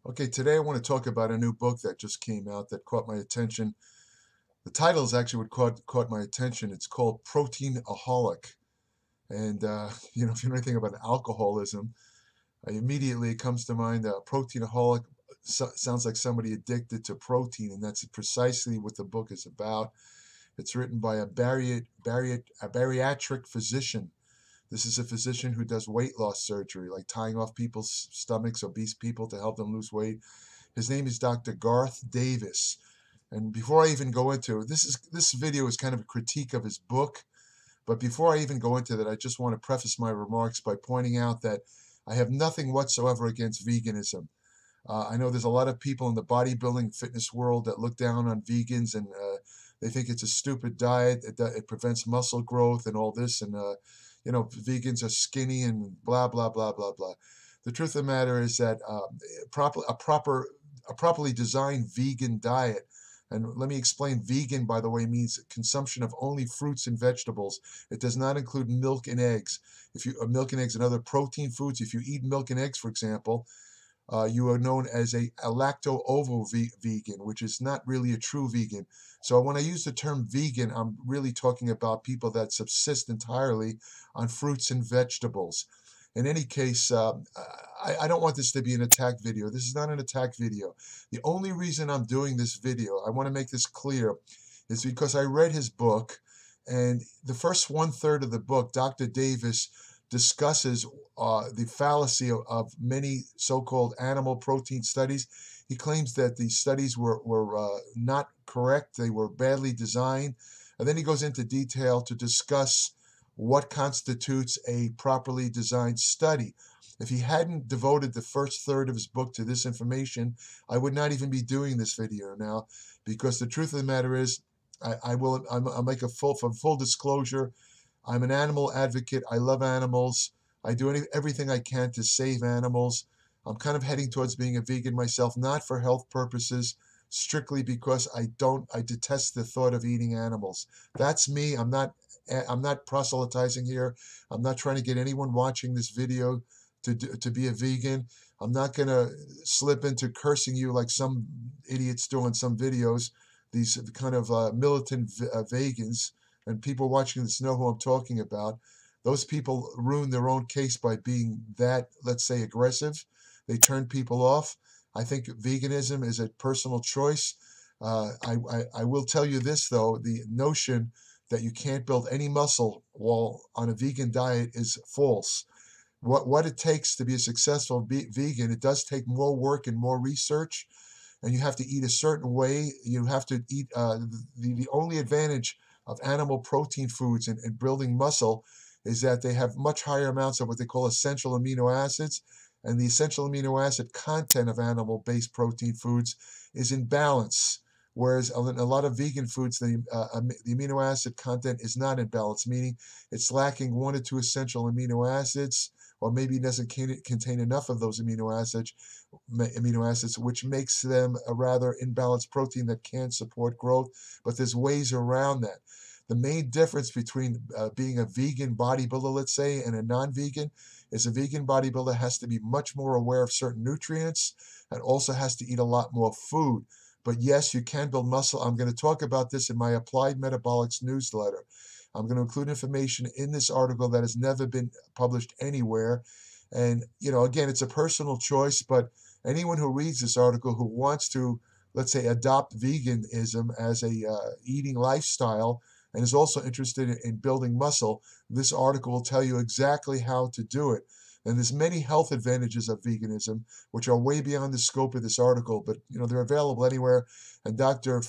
Okay, today I want to talk about a new book that just came out that caught my attention. The title is actually what caught my attention. It's called Proteinaholic. And, if you know anything about alcoholism, immediately it comes to mind proteinaholic sounds like somebody addicted to protein, and that's precisely what the book is about. It's written by a bariatric physician. This is a physician who does weight loss surgery, like tying off people's stomachs, obese people, to help them lose weight. His name is Dr. Garth Davis. And before I even go into it, this video is kind of a critique of his book. But before I even go into that, I just want to preface my remarks by pointing out that I have nothing whatsoever against veganism. I know there's a lot of people in the bodybuilding fitness world that look down on vegans, and they think it's a stupid diet. It prevents muscle growth and all this. And, vegans are skinny and blah, blah, blah, blah, blah. The truth of the matter is that a properly designed vegan diet, and let me explain, vegan, by the way, means consumption of only fruits and vegetables. It does not include milk and eggs. If you milk and eggs and other protein foods, if you eat milk and eggs, for example, you are known as a lacto-ovo vegan, which is not really a true vegan. So when I use the term vegan, I'm really talking about people that subsist entirely on fruits and vegetables. In any case, I don't want this to be an attack video. This is not an attack video. The only reason I'm doing this video, I want to make this clear, is because I read his book, and the first one-third of the book, Dr. Davis discusses the fallacy of many so-called animal protein studies. He claims that the studies were not correct. They were badly designed. And then he goes into detail to discuss what constitutes a properly designed study. If he hadn't devoted the first third of his book to this information, I would not even be doing this video now, because the truth of the matter is, I'll make for full disclosure, I'm an animal advocate. I love animals. I do everything I can to save animals. I'm kind of heading towards being a vegan myself, not for health purposes, strictly because I detest the thought of eating animals. That's me. I'm not proselytizing here. I'm not trying to get anyone watching this video to be a vegan. I'm not going to slip into cursing you like some idiots do on some videos, these kind of militant vegans, and people watching this know who I'm talking about. Those people ruin their own case by being that, let's say, aggressive. They turn people off. I think veganism is a personal choice. I will tell you this, though, the notion that you can't build any muscle while on a vegan diet is false. What it takes to be a successful vegan, it does take more work and more research, and you have to eat a certain way. You have to eat, the only advantage of animal protein foods and building muscle is that they have much higher amounts of what they call essential amino acids, and the essential amino acid content of animal-based protein foods is in balance. Whereas in a lot of vegan foods, the amino acid content is not in balance, meaning it's lacking one or two essential amino acids, or maybe it doesn't contain enough of those amino acids, which makes them a rather imbalanced protein that can support growth. But there's ways around that. The main difference between being a vegan bodybuilder, let's say, and a non-vegan is a vegan bodybuilder has to be much more aware of certain nutrients and also has to eat a lot more food. But yes, you can build muscle. I'm going to talk about this in my Applied Metabolics newsletter. I'm going to include information in this article that has never been published anywhere. And, again, it's a personal choice, but anyone who reads this article who wants to, let's say, adopt veganism as a eating lifestyle and is also interested in building muscle, this article will tell you exactly how to do it. And there's many health advantages of veganism, which are way beyond the scope of this article, but they're available anywhere. And Dr.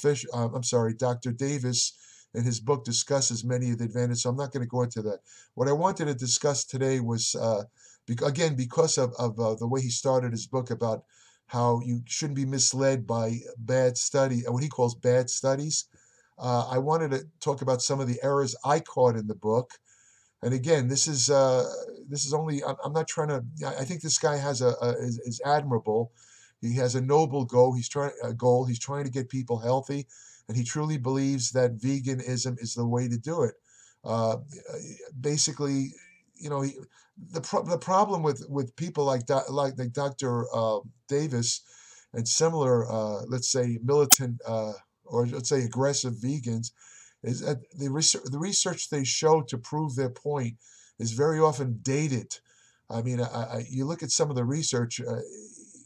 Davis, in his book, discusses many of the advantages. So I'm not going to go into that. What I wanted to discuss today was, again, because of the way he started his book about how you shouldn't be misled by what he calls bad studies. I wanted to talk about some of the errors I caught in the book. And again, this is only, I'm not trying to, I think this guy is admirable. He has a noble goal. He's trying to get people healthy, and he truly believes that veganism is the way to do it. Basically, the problem with people like Dr. Davis and similar, let's say, militant or let's say aggressive vegans, is that the research they show to prove their point is very often dated. I mean, you look at some of the research,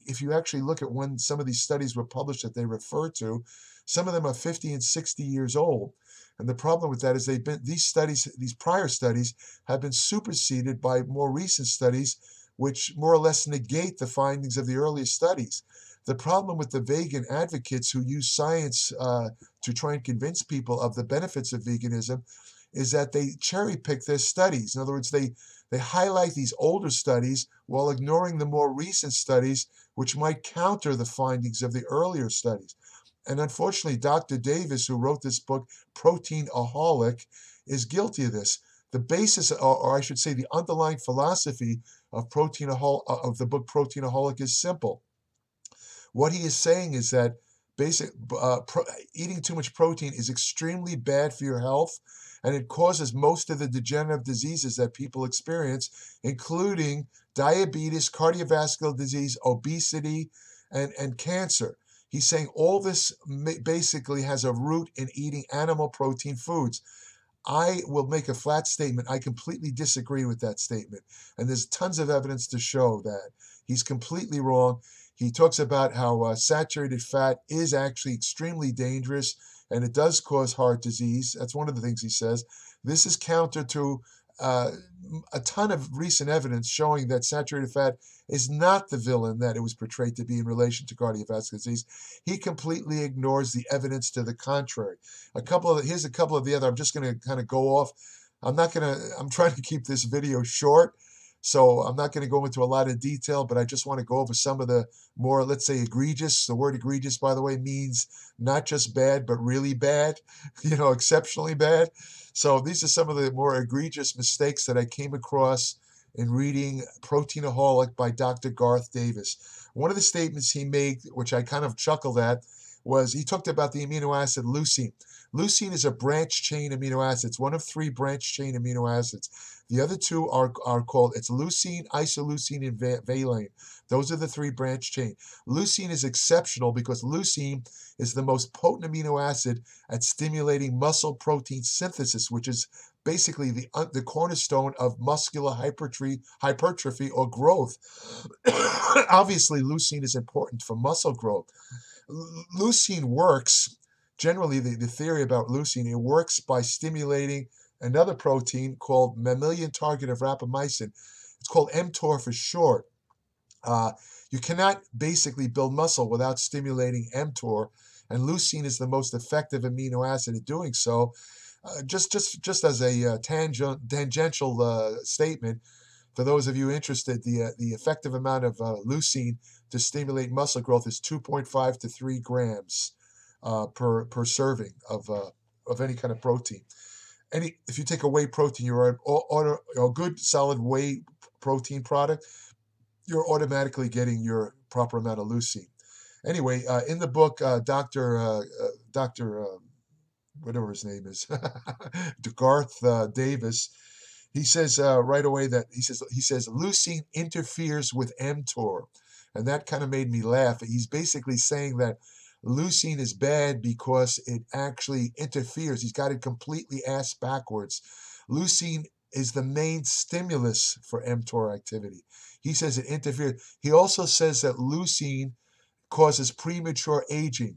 if you actually look at when some of these studies were published that they refer to, some of them are 50 and 60 years old. And the problem with that is these prior studies have been superseded by more recent studies, which more or less negate the findings of the earlier studies. The problem with the vegan advocates who use science to try and convince people of the benefits of veganism is that they cherry pick their studies. In other words, they highlight these older studies while ignoring the more recent studies, which might counter the findings of the earlier studies. And unfortunately, Dr. Davis, who wrote this book, Proteinaholic, is guilty of this. The basis, or I should say, the underlying philosophy of of the book Proteinaholic is simple. What he is saying is that eating too much protein is extremely bad for your health, and it causes most of the degenerative diseases that people experience, including diabetes, cardiovascular disease, obesity, and cancer. He's saying all this basically has a root in eating animal protein foods. I will make a flat statement. I completely disagree with that statement. And there's tons of evidence to show that he's completely wrong. He talks about how saturated fat is actually extremely dangerous and it does cause heart disease. That's one of the things he says. This is counter to a ton of recent evidence showing that saturated fat is not the villain that it was portrayed to be in relation to cardiovascular disease. He completely ignores the evidence to the contrary. Here's a couple of the other. I'm just going to kind of go off. I'm trying to keep this video short, so I'm not going to go into a lot of detail, but I just want to go over some of the more, let's say, egregious. The word egregious, by the way, means not just bad, but really bad, exceptionally bad. So these are some of the more egregious mistakes that I came across in reading Proteinaholic by Dr. Garth Davis. One of the statements he made, which I kind of chuckled at, was he talked about the amino acid leucine. Leucine is a branch chain amino acid. It's one of 3 branch chain amino acids. The other 2 are called, it's leucine, isoleucine, and valine. Those are the 3 branch chain. Leucine is exceptional because leucine is the most potent amino acid at stimulating muscle protein synthesis, which is basically the cornerstone of muscular hypertrophy or growth. Obviously, leucine is important for muscle growth. Leucine works, generally the theory about leucine, it works by stimulating another protein called mammalian target of rapamycin. It's called Mtor for short. You cannot basically build muscle without stimulating Mtor, and leucine is the most effective amino acid at doing so. Just as a tangential statement, for those of you interested, the effective amount of leucine to stimulate muscle growth is 2.5 to 3 grams per serving of any kind of protein. If you take a whey protein, a good solid whey protein product, you're automatically getting your proper amount of leucine. Anyway, in the book, Dr. Whatever his name is, Garth Davis, he says right away that he says leucine interferes with Mtor, and that kind of made me laugh. He's basically saying that leucine is bad because it actually interferes. He's got it completely ass backwards. Leucine is the main stimulus for Mtor activity. He says it interferes. He also says that leucine causes premature aging.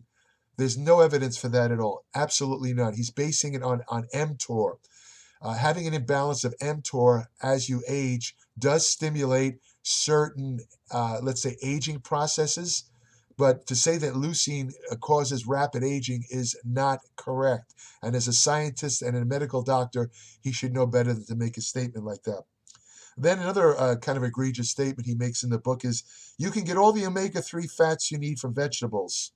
There's no evidence for that at all. Absolutely none. He's basing it on Mtor. Having an imbalance of Mtor as you age does stimulate certain, let's say, aging processes. But to say that leucine causes rapid aging is not correct. And as a scientist and a medical doctor, he should know better than to make a statement like that. Then another kind of egregious statement he makes in the book is, you can get all the omega-3 fats you need from vegetables.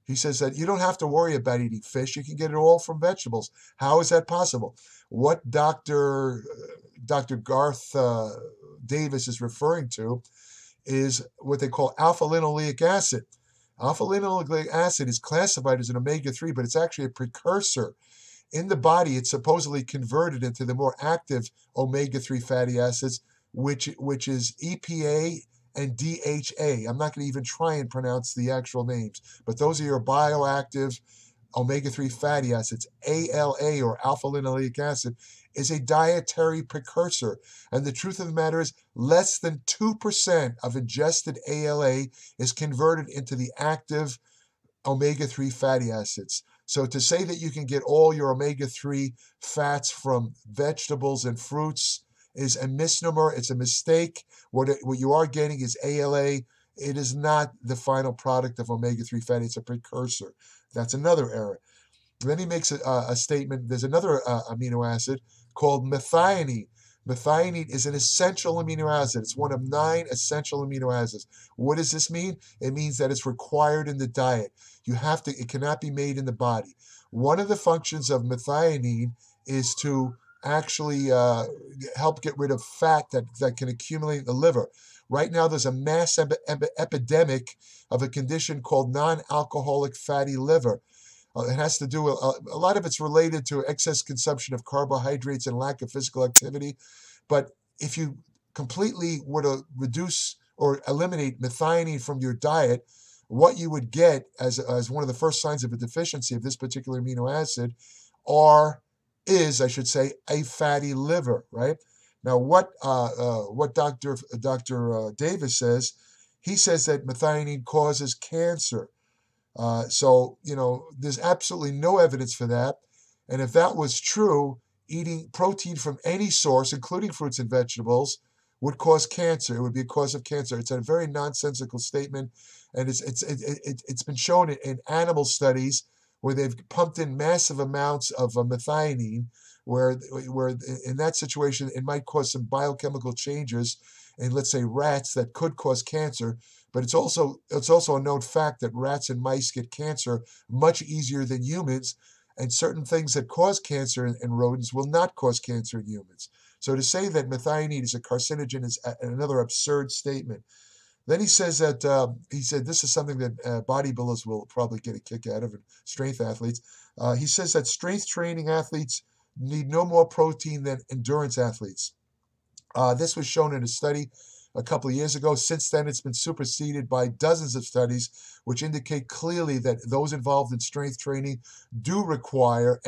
He says that you don't have to worry about eating fish. You can get it all from vegetables. How is that possible? What Dr. Garth Davis is referring to is what they call alpha-linoleic acid. Alpha-linoleic acid is classified as an omega-3, but it's actually a precursor. In the body, it's supposedly converted into the more active omega-3 fatty acids, which is EPA and DHA. I'm not going to even try and pronounce the actual names, but those are your bioactive omega-3 fatty acids. ALA, or alpha-linoleic acid, is a dietary precursor. And the truth of the matter is, less than 2% of ingested ALA is converted into the active omega-3 fatty acids. So to say that you can get all your omega-3 fats from vegetables and fruits is a misnomer. It's a mistake. What you are getting is ALA. It is not the final product of omega-3 fatty. It's a precursor. That's another error. Then he makes a statement. There's another amino acid called methionine. Methionine is an essential amino acid. It's one of 9 essential amino acids. What does this mean? It means that it's required in the diet. It cannot be made in the body. One of the functions of methionine is to actually help get rid of fat that can accumulate in the liver. Right now, there's a mass epidemic of a condition called non-alcoholic fatty liver. It has to do with, a lot of it's related to excess consumption of carbohydrates and lack of physical activity. But if you completely were to reduce or eliminate methionine from your diet, what you would get as one of the first signs of a deficiency of this particular amino acid is, I should say, a fatty liver, right? Now, what Dr. Davis says, he says that methionine causes cancer. So, there's absolutely no evidence for that. And if that was true, eating protein from any source, including fruits and vegetables, would cause cancer. It would be a cause of cancer. It's a very nonsensical statement. And it's been shown in animal studies where they've pumped in massive amounts of methionine, where in that situation, it might cause some biochemical changes in, let's say, rats that could cause cancer. But it's also a known fact that rats and mice get cancer much easier than humans, and certain things that cause cancer in rodents will not cause cancer in humans. So to say that methionine is a carcinogen is another absurd statement. Then he says that this is something that bodybuilders will probably get a kick out of, and strength athletes. He says that strength training athletes need no more protein than endurance athletes. This was shown in a study a couple of years ago. Since then, it's been superseded by dozens of studies which indicate clearly that those involved in strength training do require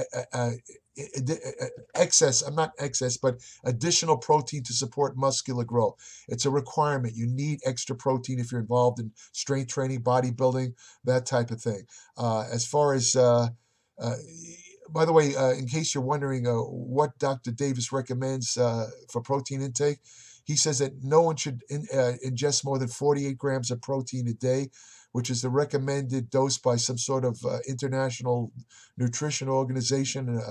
additional protein to support muscular growth. It's a requirement. You need extra protein if you're involved in strength training, bodybuilding, that type of thing. As far as by the way, in case you're wondering what Dr. Davis recommends for protein intake, he says that no one should ingest more than 48 grams of protein a day, which is the recommended dose by some sort of international nutrition organization.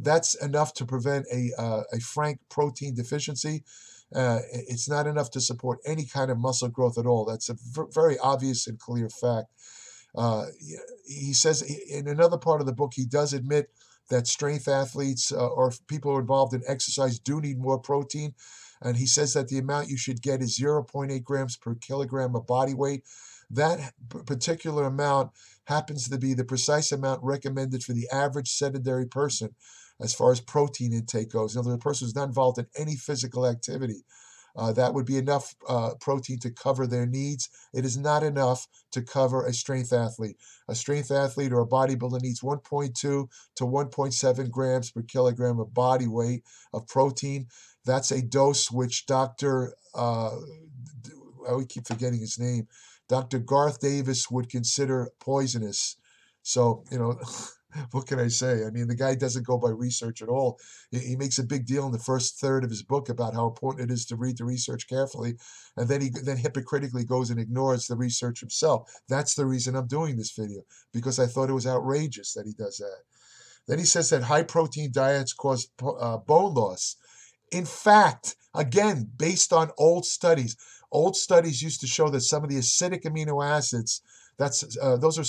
That's enough to prevent a frank protein deficiency. It's not enough to support any kind of muscle growth at all. That's a very obvious and clear fact. He says in another part of the book, he does admit that strength athletes or people who are involved in exercise do need more protein. And he says that the amount you should get is 0.8 grams per kilogram of body weight. That particular amount happens to be the precise amount recommended for the average sedentary person as far as protein intake goes. In other words, a person who's not involved in any physical activity. That would be enough protein to cover their needs. It is not enough to cover a strength athlete. A strength athlete or a bodybuilder needs 1.2 to 1.7 grams per kilogram of body weight of protein. That's a dose which I keep forgetting his name, Dr. Garth Davis would consider poisonous. So, what can I say? I mean, the guy doesn't go by research at all. He makes a big deal in the first third of his book about how important it is to read the research carefully, and then he hypocritically goes and ignores the research himself. That's the reason I'm doing this video, because I thought it was outrageous that he does that. Then he says that high protein diets cause bone loss. In fact, again, based on old studies used to show that some of the acidic amino acids, those are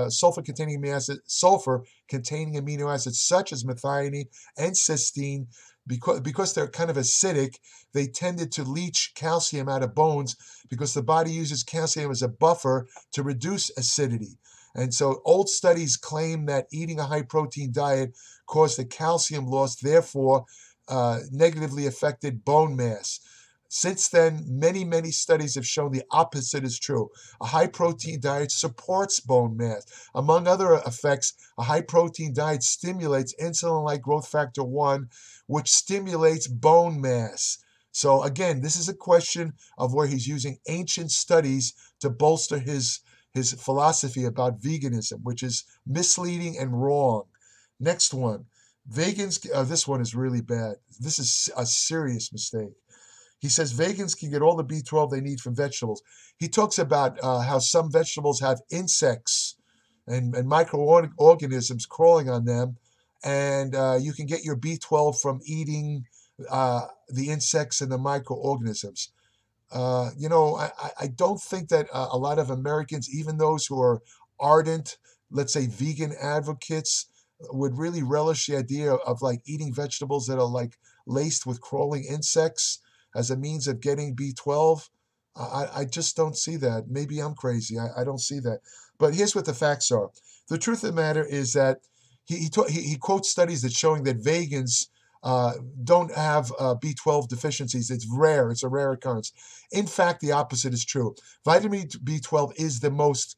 sulfur-containing amino acids such as methionine and cysteine, because they're kind of acidic, they tended to leach calcium out of bones because the body uses calcium as a buffer to reduce acidity. And so old studies claim that eating a high-protein diet caused the calcium loss, therefore negatively affected bone mass. Since then, many, many studies have shown the opposite is true. A high-protein diet supports bone mass. Among other effects, a high-protein diet stimulates insulin-like growth factor 1, which stimulates bone mass. So again, this is a question of where he's using ancient studies to bolster his philosophy about veganism, which is misleading and wrong. Next one. Vegans, this one is really bad. This is a serious mistake. He says vegans can get all the B12 they need from vegetables. He talks about how some vegetables have insects and microorganisms crawling on them, and you can get your B12 from eating the insects and the microorganisms. I don't think that a lot of Americans, even those who are ardent, let's say, vegan advocates, would really relish the idea of like eating vegetables that are like laced with crawling insects as a means of getting B12. I just don't see that. Maybe I'm crazy. I don't see that. But here's what the facts are. The truth of the matter is that he quotes studies that showing that vegans don't have B12 deficiencies. It's rare. It's a rare occurrence. In fact, the opposite is true. Vitamin B12 is the most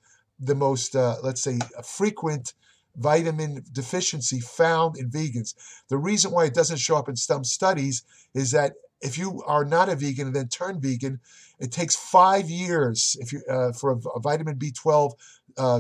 let's say, frequent vitamin deficiency found in vegans. The reason why it doesn't show up in some studies is that if you are not a vegan and then turn vegan, it takes 5 years for a vitamin B12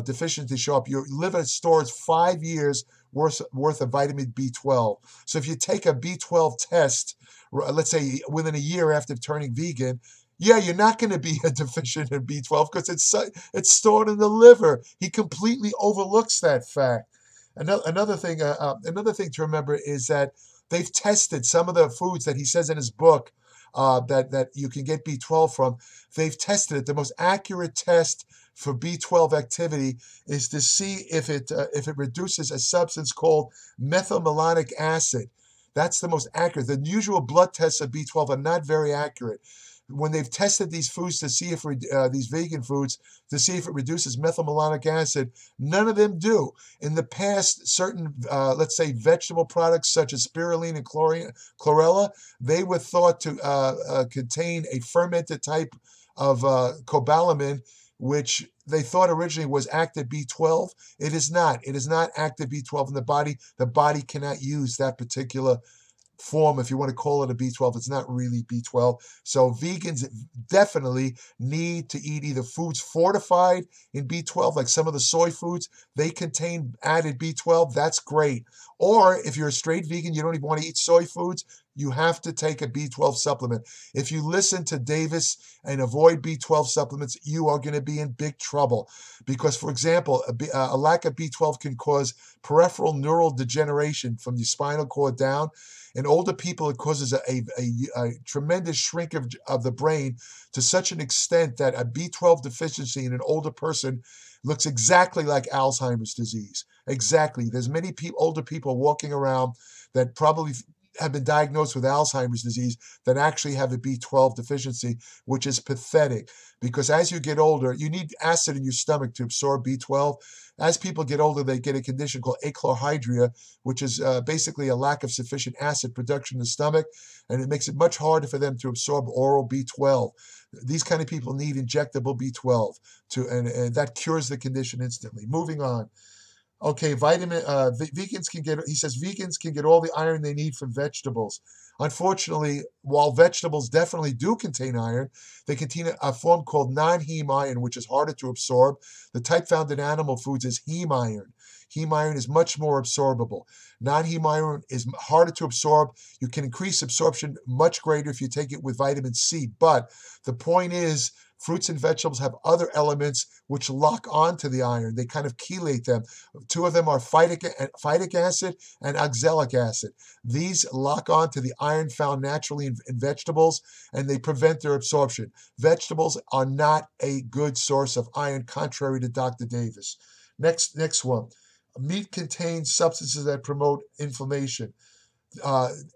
deficiency to show up. Your liver stores 5 years worth of vitamin B12. So if you take a B12 test, let's say within a year after turning vegan, yeah, you're not going to be deficient in B12 because it's stored in the liver. He completely overlooks that fact. Another thing to remember is that they've tested some of the foods that he says in his book that you can get B12 from. They've tested it. The most accurate test for B12 activity is to see if it reduces a substance called methylmalonic acid. That's the most accurate. The usual blood tests of B12 are not very accurate. When they've tested these foods to see if these vegan foods to see if it reduces methylmalonic acid, none of them do. In the past, certain let's say vegetable products such as spirulina and chlorella, they were thought to contain a fermented type of cobalamin, which they thought originally was active B12. It is not. It is not active B12 in the body. The body cannot use that particular form, if you want to call it a B12. It's not really B12. So vegans definitely need to eat either foods fortified in B12, like some of the soy foods, they contain added B12. That's great. Or if you're a straight vegan, you don't even want to eat soy foods, you have to take a B12 supplement. If you listen to Davis and avoid B12 supplements, you are going to be in big trouble. Because, for example, a lack of B12 can cause peripheral neural degeneration from the spinal cord down. In older people, it causes a tremendous shrink of the brain to such an extent that a B12 deficiency in an older person looks exactly like Alzheimer's disease. Exactly. There's many older people walking around that probably have been diagnosed with Alzheimer's disease that actually have a B12 deficiency, which is pathetic. Because as you get older, you need acid in your stomach to absorb B12. As people get older, they get a condition called achlorhydria, which is basically a lack of sufficient acid production in the stomach, and it makes it much harder for them to absorb oral B12. These kind of people need injectable B12, and that cures the condition instantly. Moving on. Okay, vegans can get, he says vegans can get all the iron they need from vegetables. Unfortunately, while vegetables definitely do contain iron, they contain a form called non-heme iron, which is harder to absorb. The type found in animal foods is heme iron. Heme iron is much more absorbable. Non-heme iron is harder to absorb. You can increase absorption much greater if you take it with vitamin C. But the point is, fruits and vegetables have other elements which lock onto the iron. They kind of chelate them. Two of them are phytic acid and oxalic acid. These lock onto the iron found naturally in vegetables, and they prevent their absorption. Vegetables are not a good source of iron, contrary to Dr. Davis. Next one. Meat contains substances that promote inflammation.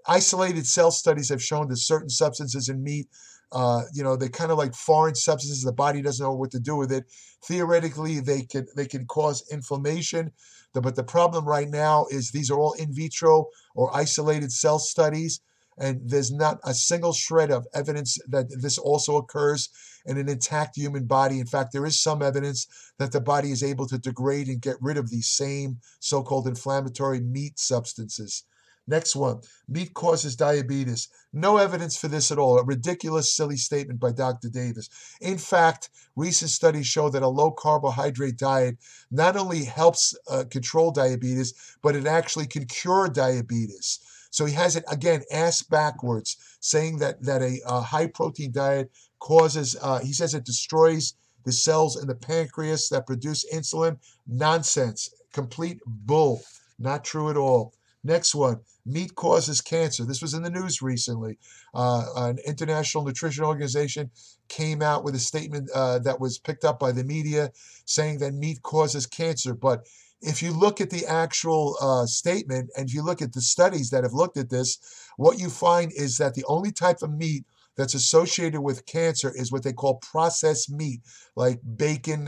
Isolated cell studies have shown that certain substances in meat, they're kind of like foreign substances. The body doesn't know what to do with it. Theoretically, they can cause inflammation. But the problem right now is these are all in vitro or isolated cell studies. and there's not a single shred of evidence that this also occurs in an intact human body. In fact, there is some evidence that the body is able to degrade and get rid of these same so-called inflammatory meat substances. Next one, meat causes diabetes. No evidence for this at all. A ridiculous, silly statement by Dr. Davis. In fact, recent studies show that a low carbohydrate diet not only helps control diabetes, but it actually can cure diabetes. So he has it, again, ass backwards, saying that a high protein diet causes, he says it destroys the cells in the pancreas that produce insulin. Nonsense. Complete bull. Not true at all. Next one, meat causes cancer. This was in the news recently. An International Nutrition Organization came out with a statement that was picked up by the media saying that meat causes cancer. But if you look at the actual statement and if you look at the studies that have looked at this, what you find is that the only type of meat that's associated with cancer is what they call processed meat, like bacon,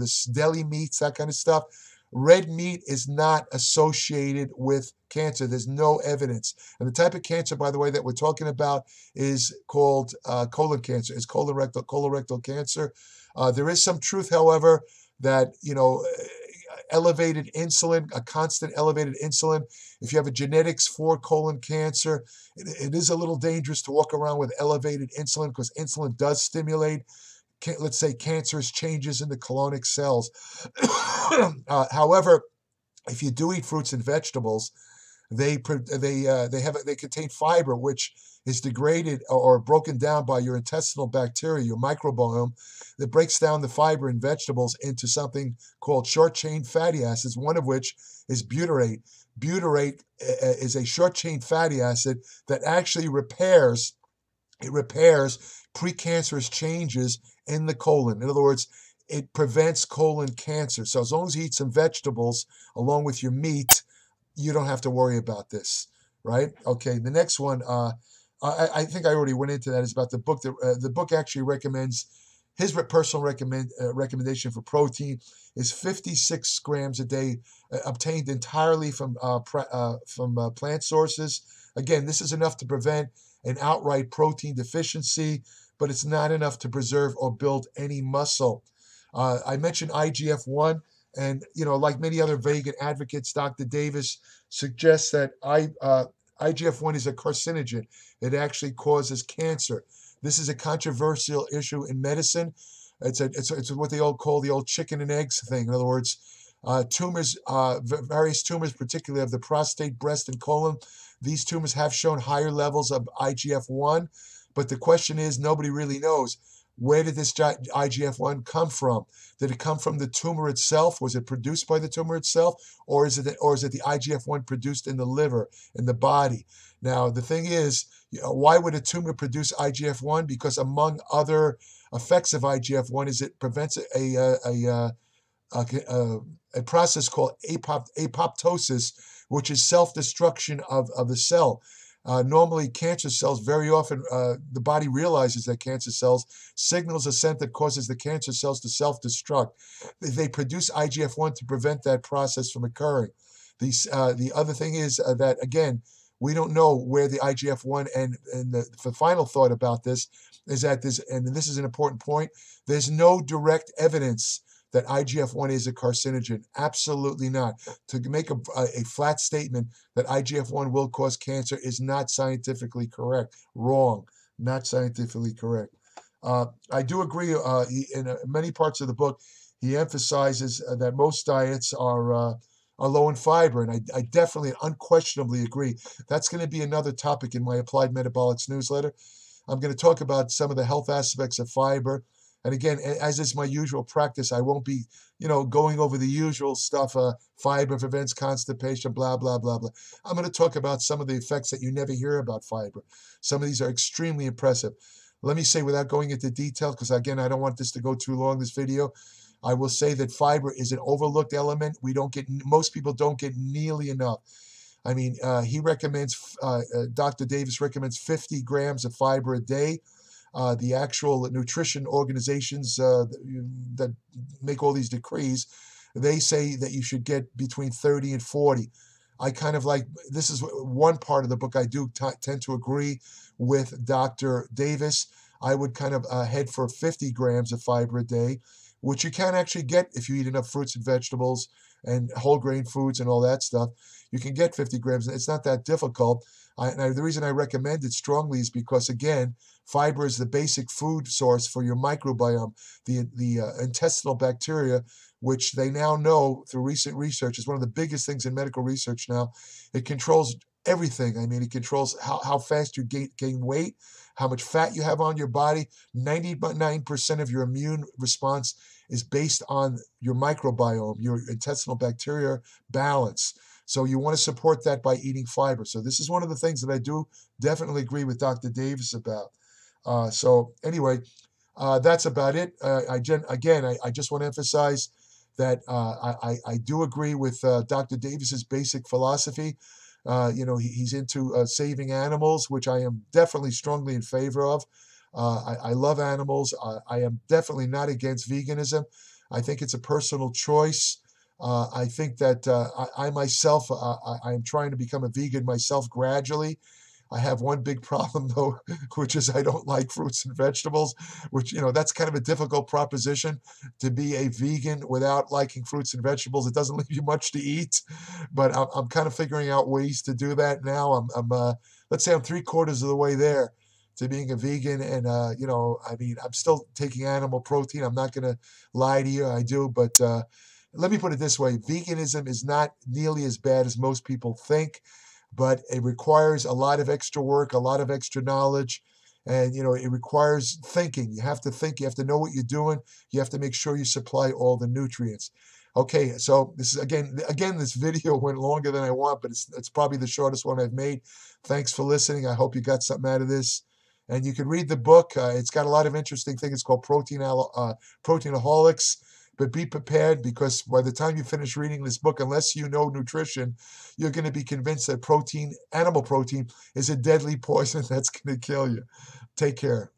this deli meats, that kind of stuff. Red meat is not associated with cancer. There's no evidence. And the type of cancer, by the way, that we're talking about is called colon cancer. It's colorectal cancer. There is some truth, however, that, elevated insulin, a constant elevated insulin, if you have a genetics for colon cancer, it is a little dangerous to walk around with elevated insulin because insulin does stimulate, let's say, cancerous changes in the colonic cells. However, if you do eat fruits and vegetables, they contain fiber, which is degraded or broken down by your intestinal bacteria, your microbiome, that breaks down the fiber in vegetables into something called short-chain fatty acids, one of which is butyrate. Butyrate is a short-chain fatty acid that actually repairs precancerous changes in the colon. In other words, it prevents colon cancer. So as long as you eat some vegetables along with your meat, you don't have to worry about this, right? Okay, the next one, I think I already went into that, is about the book. The book actually recommends, his personal recommendation for protein is 56 grams a day, obtained entirely from plant sources. Again, this is enough to prevent an outright protein deficiency, but it's not enough to preserve or build any muscle. I mentioned IGF-1, and like many other vegan advocates, Dr. Davis suggests that IGF-1 is a carcinogen. It actually causes cancer. This is a controversial issue in medicine. It's what they all call the old chicken and eggs thing. In other words, tumors, various tumors, particularly of the prostate, breast, and colon, these tumors have shown higher levels of IGF-1, but the question is, nobody really knows. Where did this IGF-1 come from? Did it come from the tumor itself? Was it produced by the tumor itself? Or is it the IGF-1 produced in the liver, in the body? Now, the thing is, why would a tumor produce IGF-1? Because among other effects of IGF-1 is it prevents a process called apoptosis, which is self-destruction of the cell. Normally, cancer cells, very often, the body realizes that cancer cells signals a scent that causes the cancer cells to self-destruct. They produce IGF-1 to prevent that process from occurring. The other thing is that, again, we don't know where the IGF-1, and the final thought about this is that and this is an important point, there's no direct evidence that IGF-1 is a carcinogen. Absolutely not. To make a flat statement that IGF-1 will cause cancer is not scientifically correct. Wrong. Not scientifically correct. I do agree, in many parts of the book, he emphasizes that most diets are low in fiber, and I definitely, unquestionably agree. That's going to be another topic in my Applied Metabolics newsletter. I'm going to talk about some of the health aspects of fiber. And again, as is my usual practice, I won't be, going over the usual stuff, fiber prevents constipation, blah, blah, blah, blah. I'm going to talk about some of the effects that you never hear about fiber. Some of these are extremely impressive. Let me say, without going into detail, because again, I don't want this to go too long, this video, I will say that fiber is an overlooked element. Most people don't get nearly enough. I mean, he recommends, Dr. Davis recommends 50 grams of fiber a day. The actual nutrition organizations that make all these decrees, they say that you should get between 30 and 40. I kind of like, this is one part of the book I do tend to agree with Dr. Davis. I would kind of head for 50 grams of fiber a day, which you can actually get if you eat enough fruits and vegetables and whole grain foods and all that stuff. You can get 50 grams. It's not that difficult. The reason I recommend it strongly is because, again, fiber is the basic food source for your microbiome, the intestinal bacteria, which they now know through recent research is one of the biggest things in medical research now. It controls everything. I mean, it controls how fast you gain weight, how much fat you have on your body. 99% of your immune response is based on your microbiome, your intestinal bacteria balance. So you want to support that by eating fiber. So this is one of the things that I do definitely agree with Dr. Davis about. So anyway, that's about it. I just want to emphasize that I do agree with Dr. Davis's basic philosophy. He's into saving animals, which I am definitely strongly in favor of. I love animals. I am definitely not against veganism. I think it's a personal choice. I think that I myself, I am trying to become a vegan myself gradually. I have one big problem though, which is I don't like fruits and vegetables, which, that's kind of a difficult proposition to be a vegan without liking fruits and vegetables. It doesn't leave you much to eat, but I'm kind of figuring out ways to do that now. Let's say I'm 3/4 of the way there to being a vegan. And, I'm still taking animal protein. I'm not going to lie to you. I do, but, let me put it this way. Veganism is not nearly as bad as most people think, but it requires a lot of extra work, a lot of extra knowledge, and it requires thinking. You have to think, you have to know what you're doing, you have to make sure you supply all the nutrients. Okay, so this is again this video went longer than I want, but it's probably the shortest one I've made. Thanks for listening. I hope you got something out of this. And you can read the book. It's got a lot of interesting things. It's called Proteinaholics. But be prepared, because by the time you finish reading this book, unless you know nutrition, you're going to be convinced that animal protein, is a deadly poison that's going to kill you. Take care.